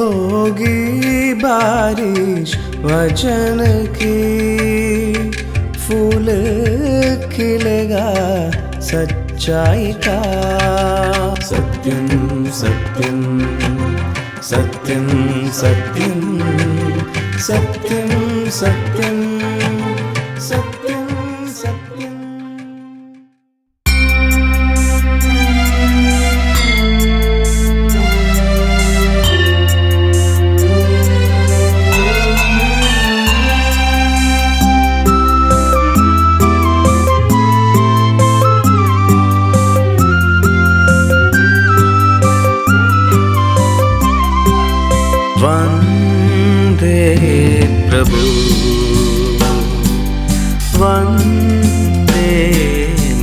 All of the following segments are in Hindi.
होगी बारिश वचन की, फूल खिलेगा सच्चाई का। सत्यम सत्यम सत्यम सत्यम सत्यम सत्यम सत्यम सत्यम। वंदे प्रभु वंदे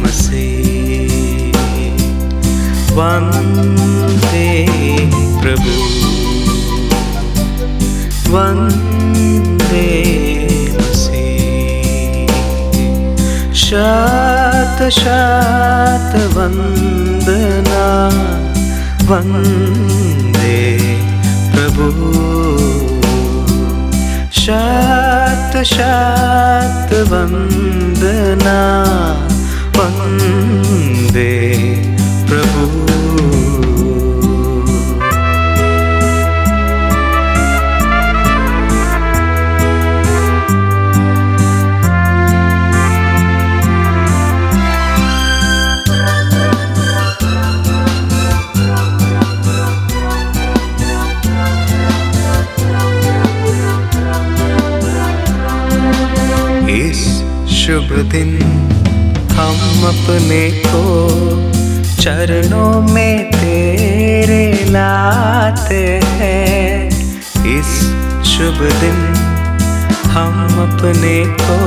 मसीह, वंदे प्रभु वंदे मसीह। शत शत वंदना वंदे प्रभु, शत शत वंदना वंदे प्रभु। इस शुभ दिन हम अपने को चरणों में तेरे लाते हैं। इस शुभ दिन हम अपने को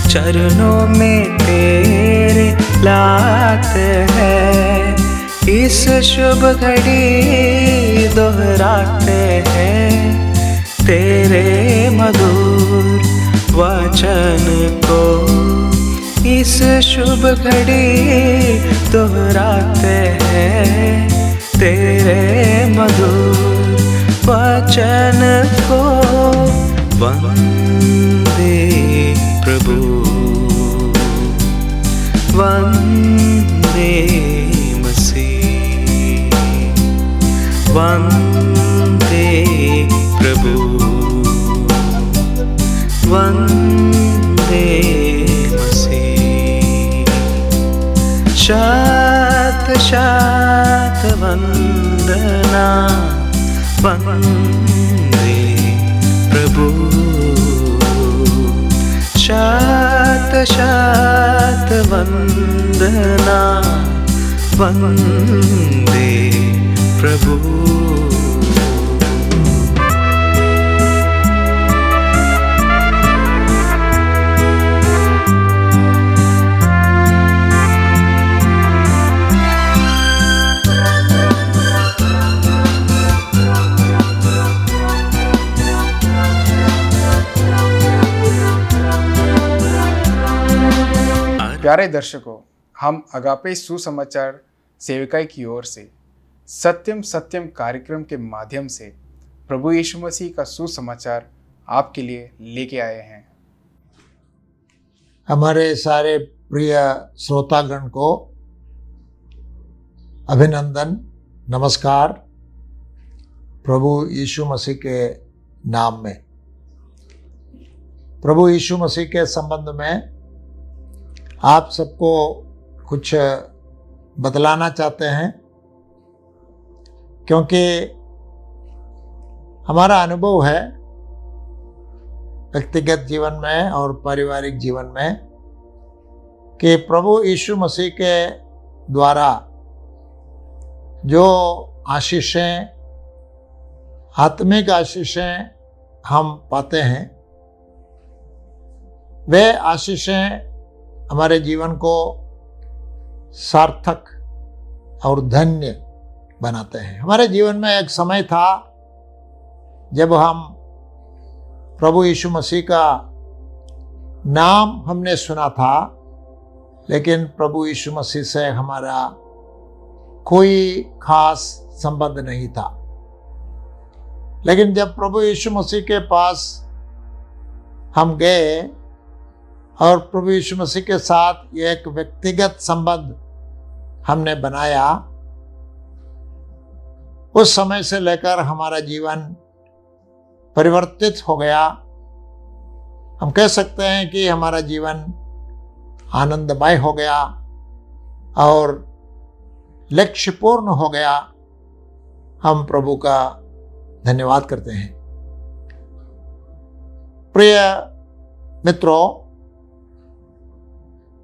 चरणों में तेरे लाते हैं। इस शुभ घड़ी दोहराते हैं तेरे मधुर वचन को। इस शुभ घड़ी दोहराते हैं तेरे मधुर वचन को। वंदे प्रभु वंदे मसीह, वंदे प्रभु वंदे मसीह। शत शत वंदना वंदे प्रभु, शत शत वंदना वंदे प्रभु। प्यारे दर्शकों, हम अगापे सुसमाचार सेविकाई की ओर से सत्यम सत्यम कार्यक्रम के माध्यम से प्रभु यीशु मसीह का सुसमाचार आपके लिए लेके आए हैं। हमारे सारे प्रिय श्रोतागण को अभिनंदन, नमस्कार प्रभु यीशु मसीह के नाम में। प्रभु यीशु मसीह के संबंध में आप सबको कुछ बतलाना चाहते हैं, क्योंकि हमारा अनुभव है व्यक्तिगत जीवन में और पारिवारिक जीवन में कि प्रभु यीशु मसीह के द्वारा जो आशीषें, आत्मिक आशीषें हम पाते हैं, वे आशीषें हमारे जीवन को सार्थक और धन्य बनाते हैं। हमारे जीवन में एक समय था जब हम प्रभु यीशु मसीह का नाम हमने सुना था, लेकिन प्रभु यीशु मसीह से हमारा कोई खास संबंध नहीं था। लेकिन जब प्रभु यीशु मसीह के पास हम गए और प्रभु यीशु मसीह के साथ एक व्यक्तिगत संबंध हमने बनाया, उस समय से लेकर हमारा जीवन परिवर्तित हो गया। हम कह सकते हैं कि हमारा जीवन आनंदमय हो गया और लक्ष्यपूर्ण हो गया। हम प्रभु का धन्यवाद करते हैं। प्रिय मित्रों,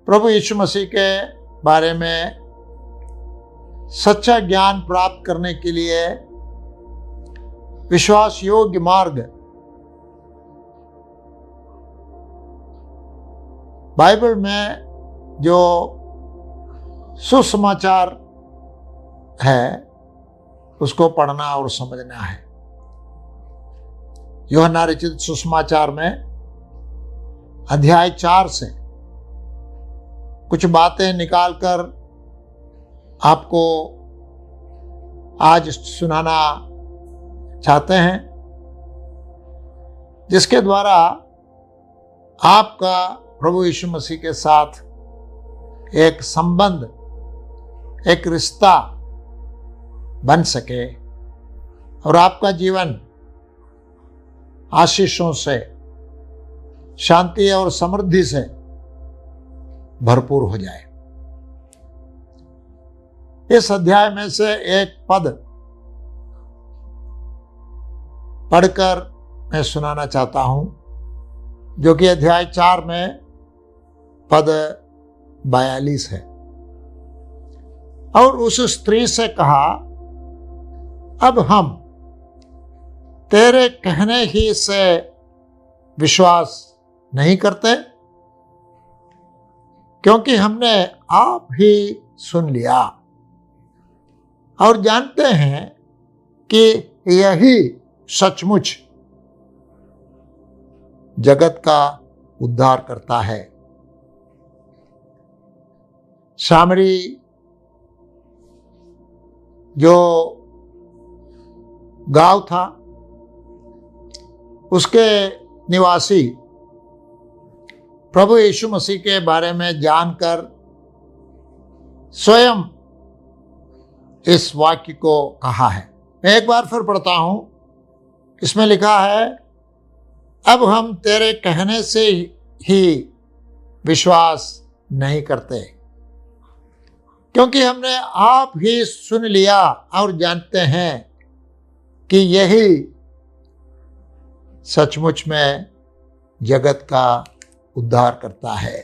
प्रभु यीशु मसीह के बारे में सच्चा ज्ञान प्राप्त करने के लिए विश्वास योग्य मार्ग बाइबल में जो सुसमाचार है उसको पढ़ना और समझना है। यूहन्ना रचित सुसमाचार में अध्याय 4 से कुछ बातें निकालकर आपको आज सुनाना चाहते हैं, जिसके द्वारा आपका प्रभु यीशु मसीह के साथ एक संबंध, एक रिश्ता बन सके और आपका जीवन आशीषों से, शांति और समृद्धि से भरपूर हो जाए। इस अध्याय में से एक पद पढ़कर मैं सुनाना चाहता हूं, जो कि अध्याय 4 में पद 42 है। और उस स्त्री से कहा, अब हम तेरे कहने ही से विश्वास नहीं करते, क्योंकि हमने आप ही सुन लिया और जानते हैं कि यही सचमुच जगत का उद्धार करता है। सामरी जो गांव था, उसके निवासी प्रभु यीशु मसीह के बारे में जानकर स्वयं इस वाक्य को कहा है। मैं एक बार फिर पढ़ता हूं। इसमें लिखा है, अब हम तेरे कहने से ही विश्वास नहीं करते, क्योंकि हमने आप ही सुन लिया और जानते हैं कि यही सचमुच में जगत का उद्धार करता है।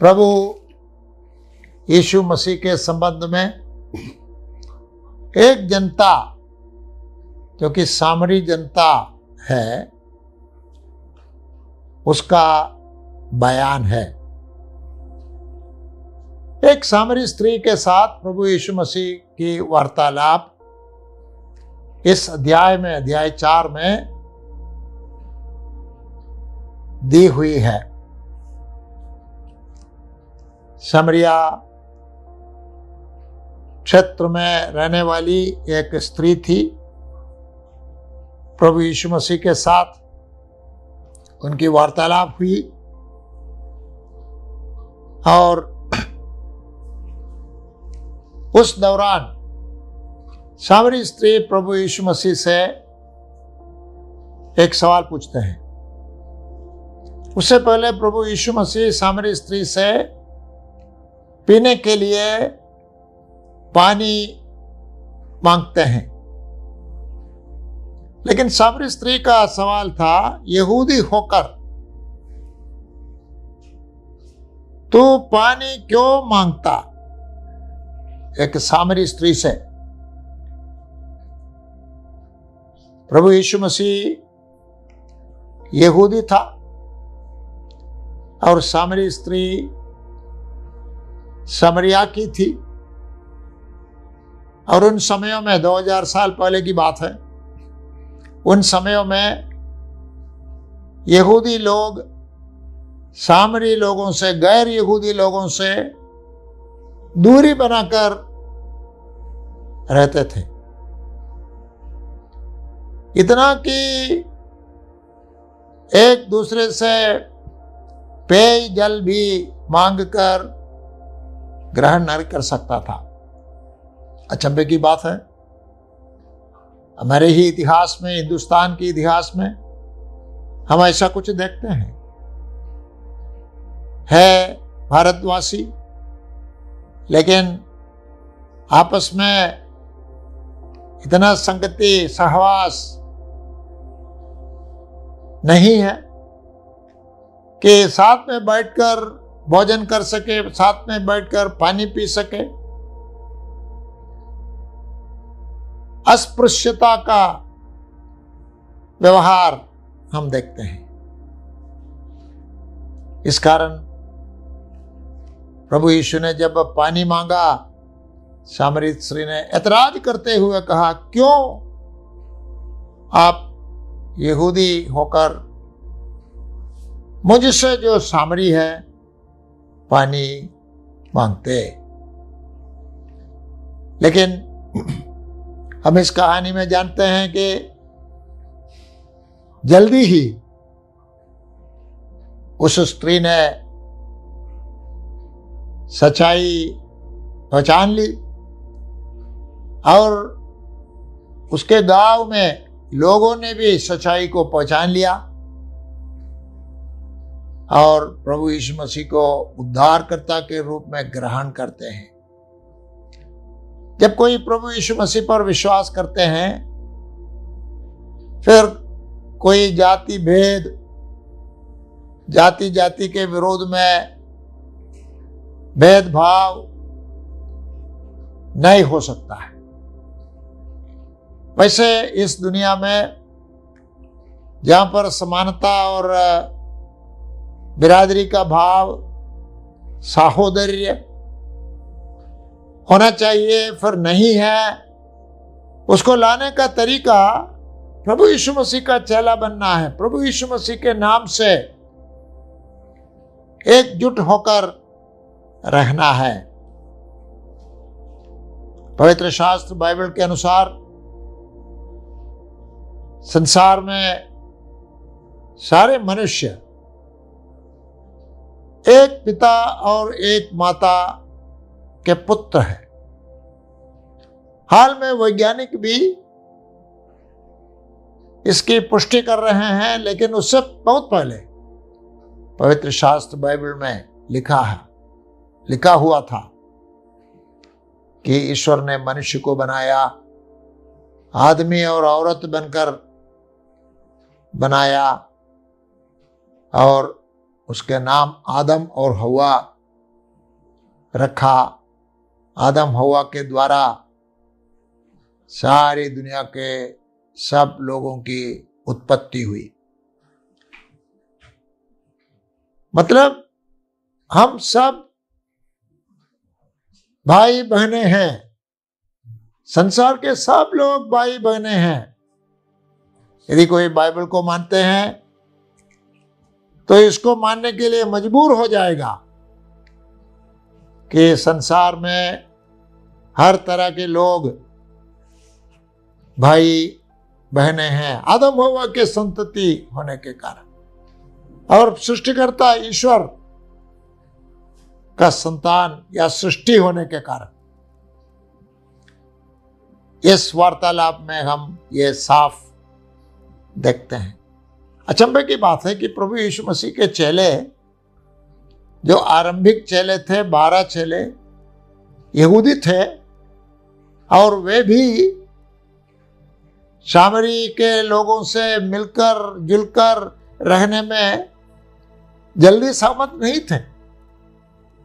प्रभु यीशु मसीह के संबंध में एक जनता, जो कि सामरी जनता है, उसका बयान है। एक सामरी स्त्री के साथ प्रभु यीशु मसीह की वार्तालाप इस अध्याय में, अध्याय 4 में दी हुई है। समरिया क्षेत्र में रहने वाली एक स्त्री थी। प्रभु यीशु मसीह के साथ उनकी वार्तालाप हुई और उस दौरान सामरी स्त्री प्रभु यीशु मसीह से एक सवाल पूछते हैं। उससे पहले प्रभु यीशु मसीह सामरी स्त्री से पीने के लिए पानी मांगते हैं, लेकिन सामरी स्त्री का सवाल था, यहूदी होकर तू पानी क्यों मांगता? एक सामरी स्त्री से। प्रभु यीशु मसीह यहूदी था और सामरी स्त्री समरिया की थी। और उन समयों में, 2000 साल पहले की बात है, उन समयों में यहूदी लोग सामरी लोगों से, गैर यहूदी लोगों से दूरी बनाकर रहते थे। इतना कि एक दूसरे से पेय जल भी मांगकर ग्रहण नहीं कर सकता था। अचंभे की बात है, हमारे ही इतिहास में, हिंदुस्तान के इतिहास में हम ऐसा कुछ देखते हैं। है भारतवासी, लेकिन आपस में इतना संगति सहवास नहीं है कि साथ में बैठकर भोजन कर सके, साथ में बैठकर पानी पी सके। अस्पृश्यता का व्यवहार हम देखते हैं। इस कारण प्रभु यीशु ने जब पानी मांगा, सामरी स्त्री ने ऐतराज करते हुए कहा, क्यों आप यहूदी होकर मुझसे जो सामरी है पानी मांगते। लेकिन हम इस कहानी में जानते हैं कि जल्दी ही उस स्त्री ने सच्चाई पहचान ली और उसके गांव में लोगों ने भी सच्चाई को पहचान लिया और प्रभु यीशु मसीह को उद्धारकर्ता के रूप में ग्रहण करते हैं। जब कोई प्रभु यीशु मसीह पर विश्वास करते हैं, फिर कोई जाति भेद, जाति के विरोध में भेदभाव नहीं हो सकता है। वैसे इस दुनिया में जहां पर समानता और बिरादरी का भाव, साहोदर्य होना चाहिए, फिर नहीं है, उसको लाने का तरीका प्रभु यीशु मसीह का चेला बनना है। प्रभु यीशु मसीह के नाम से एकजुट होकर रहना है। पवित्र शास्त्र बाइबल के अनुसार संसार में सारे मनुष्य एक पिता और एक माता के पुत्र हैं। हाल में वैज्ञानिक भी इसकी पुष्टि कर रहे हैं, लेकिन उससे बहुत पहले पवित्र शास्त्र बाइबल में लिखा हुआ था कि ईश्वर ने मनुष्य को बनाया, आदमी और औरत बनकर बनाया और उसके नाम आदम और हव्वा रखा। आदम हव्वा के द्वारा सारी दुनिया के सब लोगों की उत्पत्ति हुई। मतलब हम सब भाई बहने हैं, संसार के सब लोग भाई बहने हैं। यदि कोई बाइबल को मानते हैं तो इसको मानने के लिए मजबूर हो जाएगा कि संसार में हर तरह के लोग भाई बहने हैं, आदम हव्वा के संतति होने के कारण और सृष्टिकर्ता ईश्वर का संतान या सृष्टि होने के कारण। इस वार्तालाप में हम ये साफ देखते हैं। अचंभे की बात है कि प्रभु यीशु मसीह के चेले, जो आरंभिक चेले थे, 12 चेले यहूदी थे और वे भी सामरी के लोगों से मिलकर जुलकर रहने में जल्दी सहमत नहीं थे,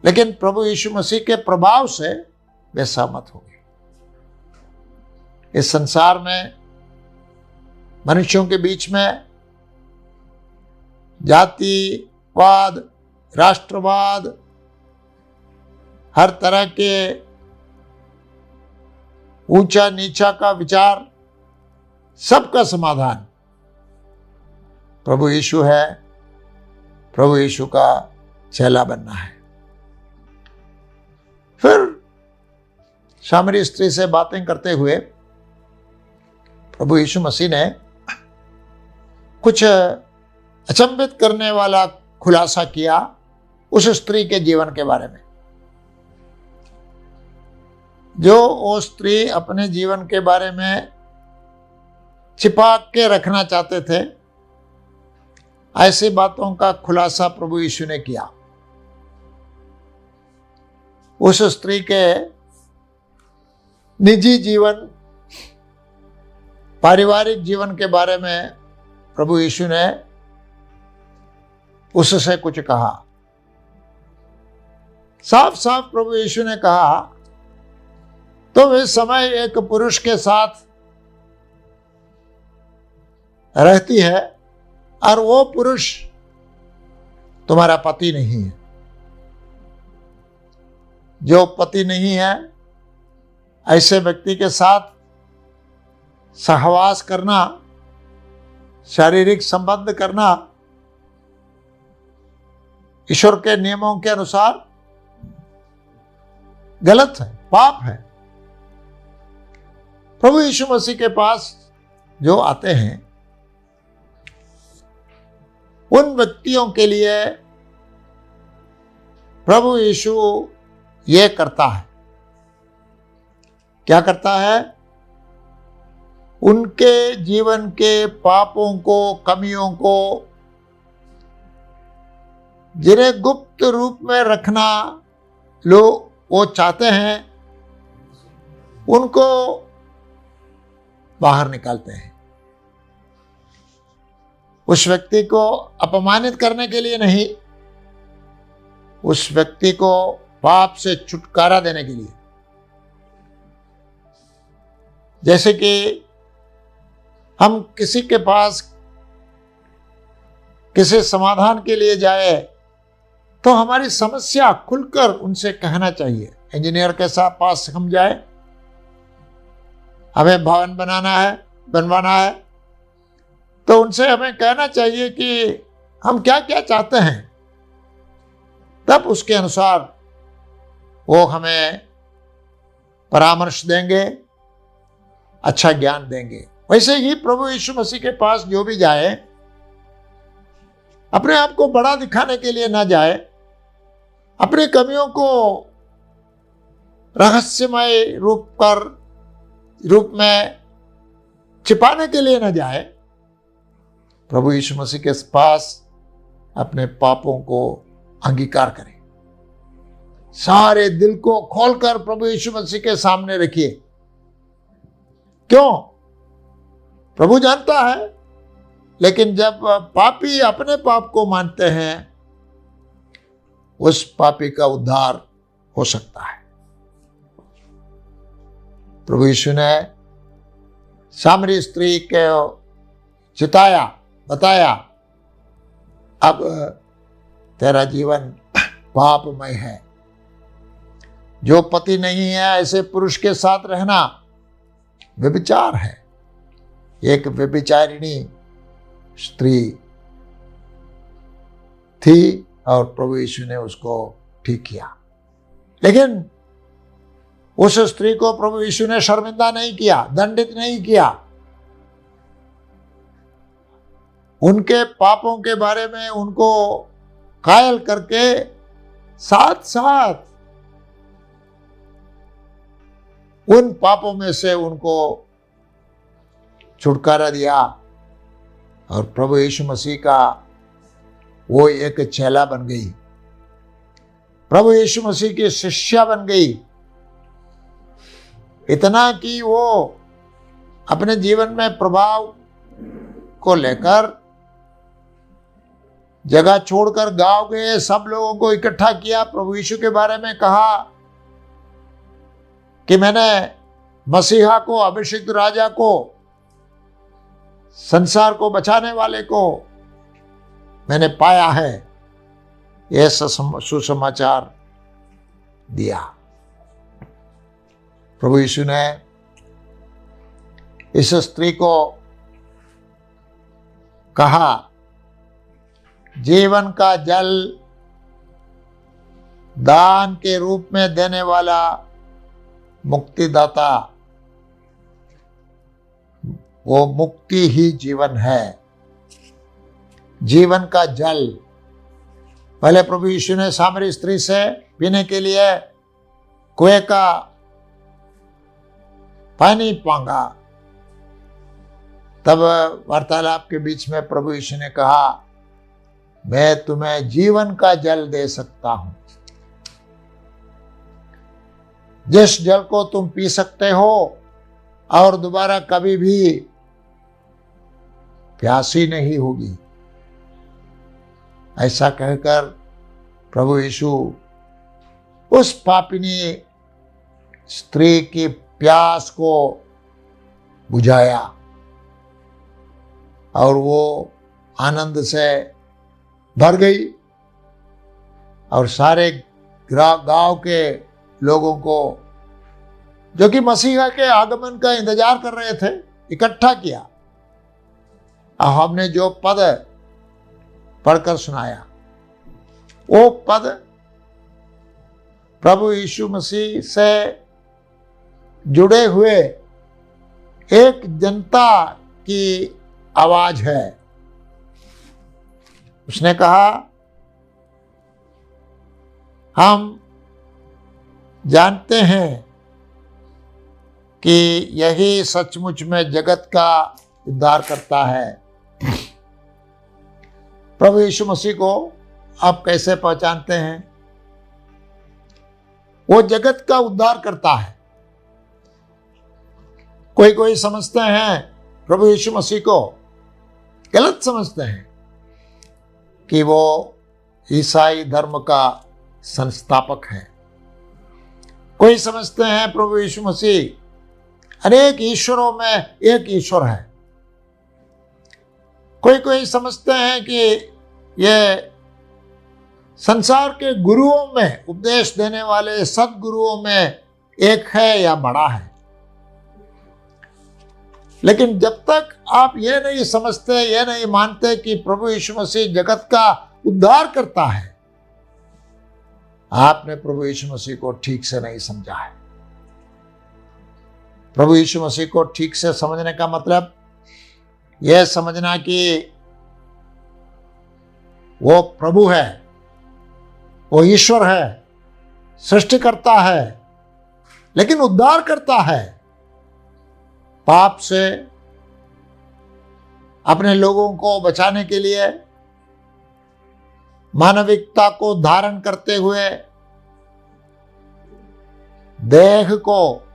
लेकिन प्रभु यीशु मसीह के प्रभाव से वे सहमत हो गए। इस संसार में मनुष्यों के बीच में जातिवाद, राष्ट्रवाद, हर तरह के ऊंचा नीचा का विचार, सबका समाधान प्रभु यीशु है। प्रभु यीशु का चेला बनना है। फिर सामरी स्त्री से बातें करते हुए प्रभु यीशु मसीह ने कुछ अचंभित करने वाला खुलासा किया उस स्त्री के जीवन के बारे में, जो वो स्त्री अपने जीवन के बारे में छिपा के रखना चाहते थे। ऐसी बातों का खुलासा प्रभु यीशु ने किया। उस स्त्री के निजी जीवन, पारिवारिक जीवन के बारे में प्रभु यीशु ने उससे कुछ कहा। साफ साफ प्रभु यीशु ने कहा, तुम इस समय एक पुरुष के साथ रहती है और वो पुरुष तुम्हारा पति नहीं है। जो पति नहीं है, ऐसे व्यक्ति के साथ सहवास करना, शारीरिक संबंध करना ईश्वर के नियमों के अनुसार गलत है, पाप है। प्रभु यीशु मसीह के पास जो आते हैं उन व्यक्तियों के लिए प्रभु यीशु ये करता है। क्या करता है? उनके जीवन के पापों को, कमियों को, जिन्हें गुप्त रूप में रखना लोग वो चाहते हैं, उनको बाहर निकालते हैं। उस व्यक्ति को अपमानित करने के लिए नहीं, उस व्यक्ति को पाप से छुटकारा देने के लिए। जैसे कि हम किसी के पास किसी समाधान के लिए जाए तो हमारी समस्या खुलकर उनसे कहना चाहिए। इंजीनियर के साथ पास हम जाए, हमें भवन बनवाना है, तो उनसे हमें कहना चाहिए कि हम क्या क्या चाहते हैं, तब उसके अनुसार वो हमें परामर्श देंगे, अच्छा ज्ञान देंगे। वैसे ही प्रभु यीशु मसीह के पास जो भी जाए, अपने आप को बड़ा दिखाने के लिए ना जाए, अपनी कमियों को रहस्यमय रूप में छिपाने के लिए ना जाए। प्रभु यीशु मसीह के पास अपने पापों को अंगीकार करें। सारे दिल को खोलकर प्रभु यीशु मसीह के सामने रखिए। क्यों? प्रभु जानता है, लेकिन जब पापी अपने पाप को मानते हैं, उस पापी का उद्धार हो सकता है। प्रभु यीशु ने सामरी स्त्री को बताया, अब तेरा जीवन पापमय है। जो पति नहीं है, ऐसे पुरुष के साथ रहना व्यभिचार है। एक व्यभिचारिणी स्त्री थी और प्रभु यीशु ने उसको ठीक किया। लेकिन उस स्त्री को प्रभु यीशु ने शर्मिंदा नहीं किया, दंडित नहीं किया। उनके पापों के बारे में उनको कायल करके साथ साथ उन पापों में से उनको छुटकारा दिया और प्रभु यीशु मसीह का वो एक चेला बन गई, प्रभु यीशु मसीह की शिष्या बन गई। इतना कि वो अपने जीवन में प्रभाव को लेकर जगह छोड़कर गांव गए, सब लोगों को इकट्ठा किया, प्रभु यीशु के बारे में कहा कि मैंने मसीहा को, अभिषिक्त राजा को, संसार को बचाने वाले को मैंने पाया है। यह सुसमाचार दिया। प्रभु यीशु ने इस स्त्री को कहा, जीवन का जल दान के रूप में देने वाला मुक्तिदाता, वो मुक्ति ही जीवन है। जीवन का जल। पहले प्रभु यीशु ने सामरी स्त्री से पीने के लिए कुएं का पानी मांगा। तब वार्तालाप के बीच में प्रभु यीशु ने कहा, मैं तुम्हें जीवन का जल दे सकता हूं, जिस जल को तुम पी सकते हो और दोबारा कभी भी प्यासी नहीं होगी। ऐसा कहकर प्रभु यीशु उस पापिनी स्त्री की प्यास को बुझाया और वो आनंद से भर गई और सारे गांव के लोगों को, जो कि मसीहा के आगमन का इंतजार कर रहे थे, इकट्ठा किया। और हमने जो पद पढ़कर सुनाया, वो पद प्रभु यीशु मसीह से जुड़े हुए एक जनता की आवाज है। उसने कहा, हम जानते हैं कि यही सचमुच में जगत का उद्धार करता है। प्रभु यीशु मसीह को आप कैसे पहचानते हैं? वो जगत का उद्धार करता है। कोई समझते हैं प्रभु यीशु मसीह को, गलत समझते हैं कि वो ईसाई धर्म का संस्थापक है। कोई समझते हैं प्रभु यीशु मसीह अनेक ईश्वरों में एक ईश्वर है। कोई समझते हैं कि ये संसार के गुरुओं में, उपदेश देने वाले सद्गुरुओं में एक है या बड़ा है। लेकिन जब तक आप ये नहीं समझते, ये नहीं मानते कि प्रभु यीशु मसीह जगत का उद्धार करता है, आपने प्रभु यीशु मसीह को ठीक से नहीं समझा है। प्रभु यीशु मसीह को ठीक से समझने का मतलब यह समझना कि वो प्रभु है, वो ईश्वर है, सृष्टि करता है, लेकिन उद्धार करता है। पाप से अपने लोगों को बचाने के लिए मानविकता को धारण करते हुए, देह को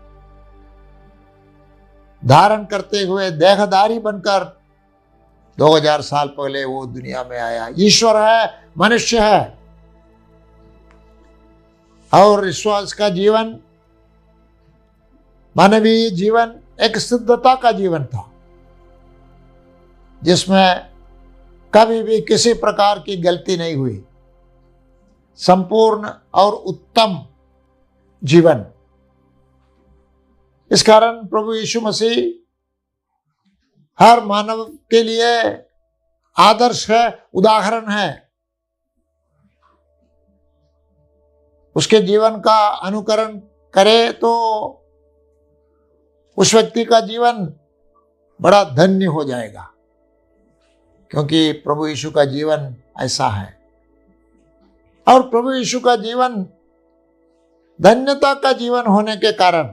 धारण करते हुए, देहधारी बनकर 2000 साल पहले वो दुनिया में आया। ईश्वर है, मनुष्य है, और विश्वास का जीवन, मानवीय जीवन एक शुद्धता का जीवन था, जिसमें कभी भी किसी प्रकार की गलती नहीं हुई। संपूर्ण और उत्तम जीवन। इस कारण प्रभु यीशु मसीह हर मानव के लिए आदर्श है, उदाहरण है। उसके जीवन का अनुकरण करे तो उस व्यक्ति का जीवन बड़ा धन्य हो जाएगा, क्योंकि प्रभु यीशु का जीवन ऐसा है। और प्रभु यीशु का जीवन धन्यता का जीवन होने के कारण,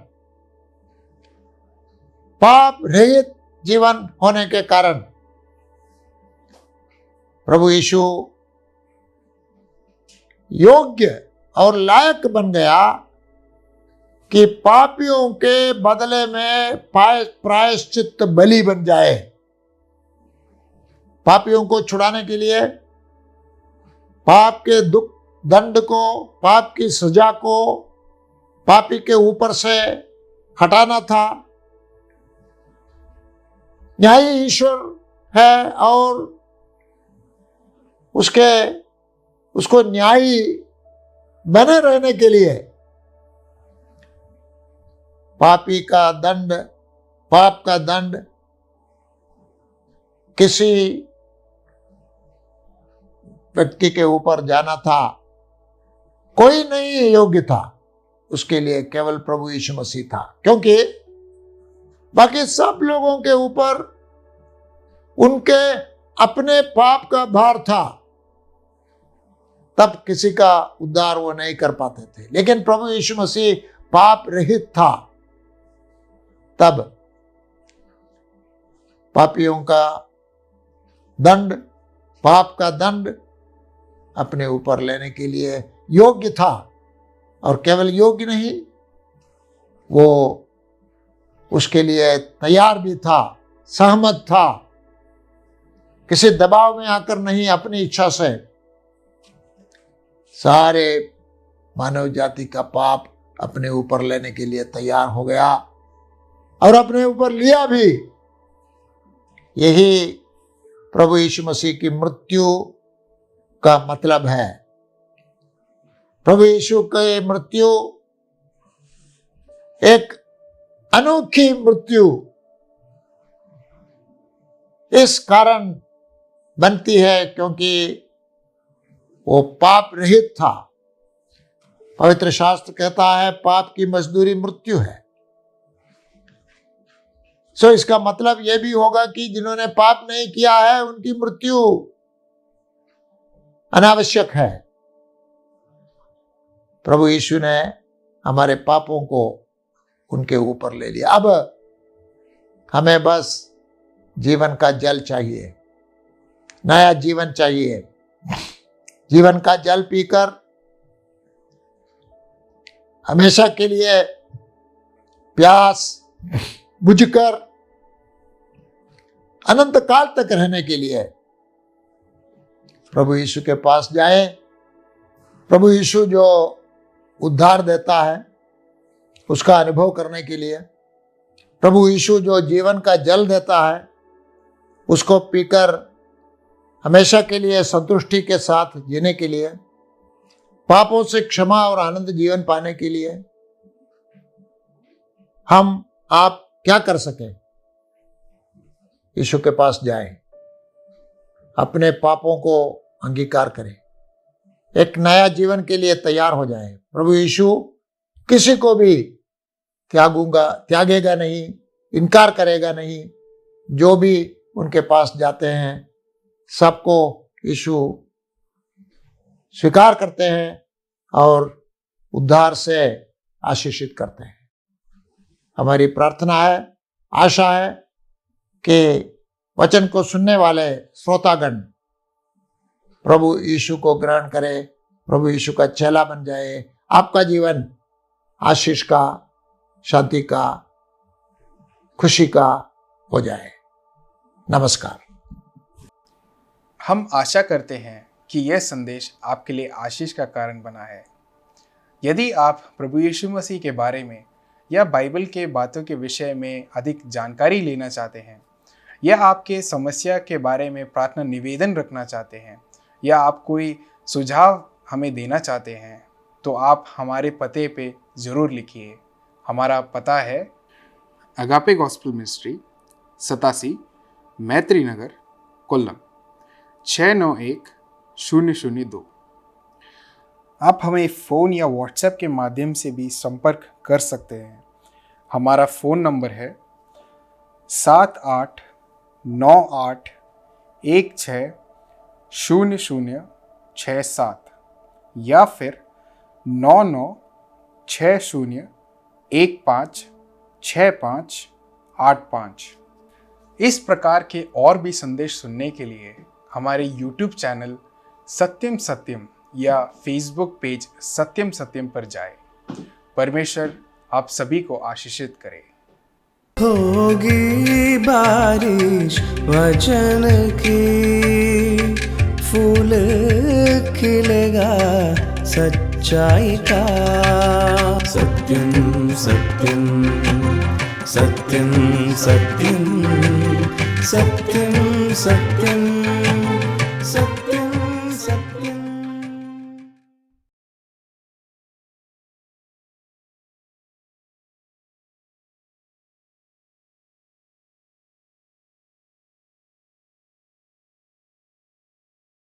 पाप रहित जीवन होने के कारण, प्रभु यीशु योग्य और लायक बन गया कि पापियों के बदले में प्रायश्चित बलि बन जाए। पापियों को छुड़ाने के लिए, पाप के दुख दंड को, पाप की सजा को पापी के ऊपर से हटाना था। न्यायी ईश्वर है और उसको न्यायी बने रहने के लिए पापी का दंड, पाप का दंड किसी व्यक्ति के ऊपर जाना था। कोई नहीं योग्य था उसके लिए, केवल प्रभु यीशु मसीह था, क्योंकि बाकी सब लोगों के ऊपर उनके अपने पाप का भार था, तब किसी का उद्धार वो नहीं कर पाते थे। लेकिन प्रभु यीशु मसीह पाप रहित था, तब पापियों का दंड, पाप का दंड अपने ऊपर लेने के लिए योग्य था। और केवल योग्य नहीं, वो उसके लिए तैयार भी था, सहमत था। किसी दबाव में आकर नहीं, अपनी इच्छा से सारे मानव जाति का पाप अपने ऊपर लेने के लिए तैयार हो गया और अपने ऊपर लिया भी। यही प्रभु यीशु मसीह की मृत्यु का मतलब है। प्रभु यीशु की मृत्यु एक अनोखी मृत्यु इस कारण बनती है क्योंकि वो पाप रहित था। पवित्र शास्त्र कहता है पाप की मजदूरी मृत्यु है। सो इसका मतलब यह भी होगा कि जिन्होंने पाप नहीं किया है उनकी मृत्यु अनावश्यक है। प्रभु यीशु ने हमारे पापों को उनके ऊपर ले लिया। अब हमें बस जीवन का जल चाहिए, नया जीवन चाहिए। जीवन का जल पीकर हमेशा के लिए प्यास बुझकर अनंत काल तक रहने के लिए प्रभु यीशु के पास जाए। प्रभु यीशु जो उद्धार देता है उसका अनुभव करने के लिए, प्रभु यीशु जो जीवन का जल देता है उसको पीकर हमेशा के लिए संतुष्टि के साथ जीने के लिए, पापों से क्षमा और आनंद जीवन पाने के लिए हम आप क्या कर सके? यीशु के पास जाएं, अपने पापों को अंगीकार करें, एक नया जीवन के लिए तैयार हो जाएं। प्रभु यीशु किसी को भी त्यागेगा नहीं, इनकार करेगा नहीं। जो भी उनके पास जाते हैं सबको यीशु स्वीकार करते हैं और उद्धार से आशीषित करते हैं। हमारी प्रार्थना है, आशा है कि वचन को सुनने वाले श्रोतागण प्रभु यीशु को ग्रहण करें, प्रभु यीशु का चेला बन जाए। आपका जीवन आशीष का, शांति का, खुशी का हो जाए। नमस्कार। हम आशा करते हैं कि यह संदेश आपके लिए आशीष का कारण बना है। यदि आप प्रभु यीशु मसीह के बारे में या बाइबल के बातों के विषय में अधिक जानकारी लेना चाहते हैं, या आपके समस्या के बारे में प्रार्थना निवेदन रखना चाहते हैं, या आप कोई सुझाव हमें देना चाहते हैं, तो आप हमारे पते पे ज़रूर लिखिए। हमारा पता है अगापे गॉस्पेल मिनिस्ट्री, 87 मैत्री नगर, कोल्लम 691002। आप हमें फ़ोन या व्हाट्सएप के माध्यम से भी संपर्क कर सकते हैं। हमारा फ़ोन नंबर है 7898160067 या फिर 9960156585। इस प्रकार के और भी संदेश सुनने के लिए हमारे YouTube चैनल सत्यम सत्यम या फेसबुक पेज सत्यम सत्यम पर जाएं। परमेश्वर आप सभी को आशीषित करे। होगी बारिश वचन की, फूल खिलेगा सच्चाई का। सत्यम सत्यम सत्यम सत्यम सत्यम सत्यम सत्यम।